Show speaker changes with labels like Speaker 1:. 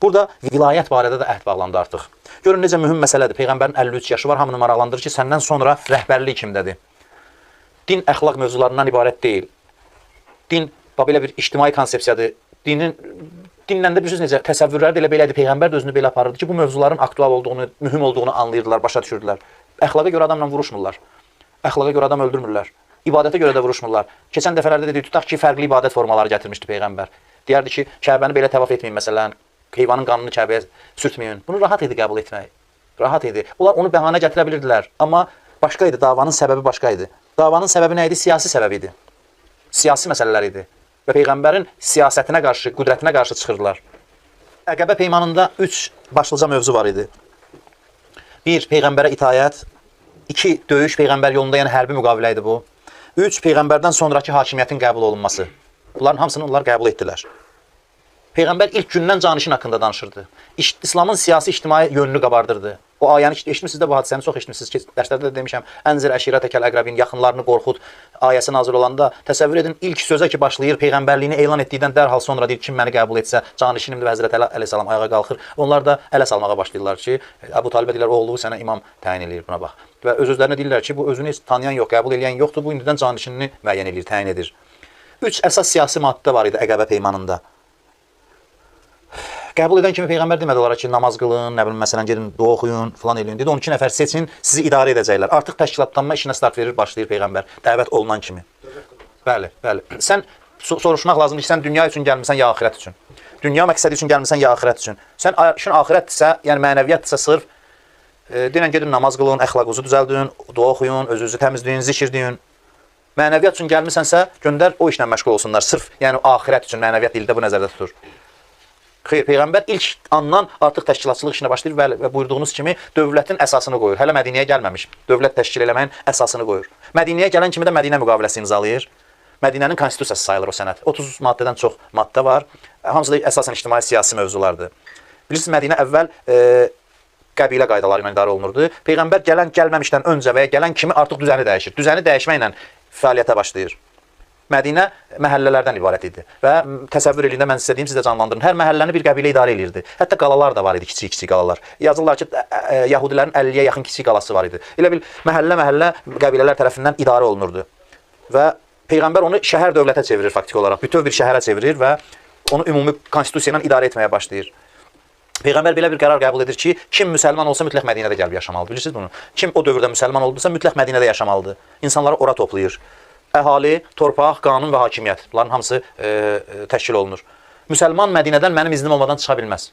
Speaker 1: Burada vilayət barədə də əhd bağlandı artıq. Görün necə mühüm məsələdir. Peyğəmbərin 53 yaşı var, hamını maraqlandırır ki, səndən sonra rəhbərlik kimdədir? Din əxlaq mövzularından ibarət deyil. Din belə bir ictimai konsepsiyadır. Dinlə də bilirsiniz necə təsəvvürləri də elə belədir. Peyğəmbər də özünü belə aparırdı ki, bu mövzuların aktual olduğunu, mühüm olduğunu anlayırdılar, başa düşürdülər. Əxlaqa görə adamla vuruşmurlar. Əxlaqa görə adam öldürmürlər. İbadətə görə də vuruşmurlar. Keçən dəfələrdə dedik, tutaq ki, fərqli ibadət formaları gətirmişdi Peyğəmbər. Deyərdi ki, Kəbəni belə təvaf etməyin, məsələn, heyvanın qanını Kəbəyə sürtməyin. Bunu rahat idi qəbul etmək. Rahat idi. Bunlar onu bəhanə gətirə bilirdilər. Amma başqa idi, davanın səbəbi başqa idi. Davanın səbəbi nə idi? Siyasi səbəbi idi. Siyasi məsələlər idi. Və Peyğəmbərin siyasətinə qarşı, qüdrətinə qarşı çıxırdılar. Əqəbə peymanında 3 başlıca mövzu var idi. 1. Peyğəmbərə itayət. 2. Döyüş Peyğəmbər yolunda, yəni hərbi müqavilə idi bu. 3. Peyğəmbərdən sonraki hakimiyyətin qəbul olunması. Bunların hamısını onlar qəbul etdilər. Peyğəmbər ilk gündən canişin haqqında danışırdı. İslamın siyasi, ictimai yönünü qabardırdı. O ayəni eşitmişsiniz də bu hadisəni çox eşitmişsiniz ki, dərslərdə də demişəm, Ənzir əşirətəkəl əqrəbin, yaxınlarını qorxud ayəsi nazil olanda təsəvvür edin, ilk sözə ki başlayır, peyğəmbərliyini elan etdikdən dərhal sonra deyir, kim məni qəbul etsə, canişinimdir və Həzrət Əli əleyhissalam ayağa qalxır. Onlar da ələ salmağa başlayırlar ki, Əbu Talibə deyirlər, oğlu sənə imam təyin eləyir, buna bax. Və öz-özlərinə deyirlər ki, bu özünü tanıyan yox, qəbul edən yoxdur, bu indidən canişinini müəyyən eləyir, təyin edir. 3 əsas siyasi maddə var idi Əqəbə peymanında. Qəbul edən kimi Peyğəmbər demədi onlara ki, namaz qılın, nə bilim, məsələn, gedin, dua oxuyun, falan eləyin. Dedi, 12 nəfər seçin, sizi idarə edəcəklər. Artıq təşkilatlanma işinə start verir, başlayır Peyğəmbər, dəvət olunan kimi. Bəli, bəli. Sən soruşmaq lazımdır ki, sən dünya üçün gəlmirsən, ya axirət üçün. Dünya məqsədi üçün gəlmirsən, ya axirət üçün. Sən işin axirətdirsə, yəni mənəviyyatdırsa sırf, deyən gedin, namaz qılın, əxlaqınızı düzəldin, dua oxuyun, özünüzü təmizləyin, zikir deyin. Mənəviyyat üçün gəlmirsənsə, göndər o işlə məşğul olsunlar. Sırf, yəni axirət üçün mənəviyyat dildə bu nəzərdə tutur. Xeyr, Peyğəmbər ilk andan artıq təşkilatçılıq işinə başlayır və buyurduğunuz kimi dövlətin əsasını qoyur. Hələ Mədinəyə gəlməmiş, dövlət təşkil eləməyin əsasını qoyur. Mədinəyə gələn kimi də Mədinə müqaviləsi imzalayır. Mədinənin konstitusiyası sayılır o sənəd. 30 maddədən çox maddə var. Hamısı da əsasən ictimai siyasi mövzulardır. Bilirsiniz, Mədinə əvvəl qəbilə qaydaları ilə idarə olunurdu. Peyğəmbər gəlməmişdən öncə və ya gələn kimi artıq düzəni dəyişir. Düzəni dəyişməklə fəaliyyətə başlayır. Mədinə məhəllələrdən ibarət idi və təsəvvür edin də mən sizə deyim, siz də canlandırın. Hər məhəlləni bir qəbilə idarə edirdi. Hətta qalalar da var idi, kiçik-kiçik qalalar. Yazırlar ki, Yahudilərin 50-yə yaxın kiçik qalası var idi. Elə bil məhəllə-məhəllə qəbilələr tərəfindən idarə olunurdu. Və Peyğəmbər onu şəhər dövlətə çevirir faktiki olaraq. Bütöv bir şəhərə çevirir və onu ümumi konstitusiya ilə idarə etməyə başlayır. Peyğəmbər belə bir qərar qəbul edir ki, kim müsəlman olsa mütləq Mədinədə gəlib yaşamalıdır. Bilirsiniz bunu? Kim o dövrdə müsəlman oldusa mütləq Mədinədə yaşamalıdır. İnsanları ora toplayır. Əhali, torpaq, qanun və hakimiyyət. Bunların hamısı təşkil olunur. Müsəlman Mədinədən mənim iznim olmadan çıxa bilməz.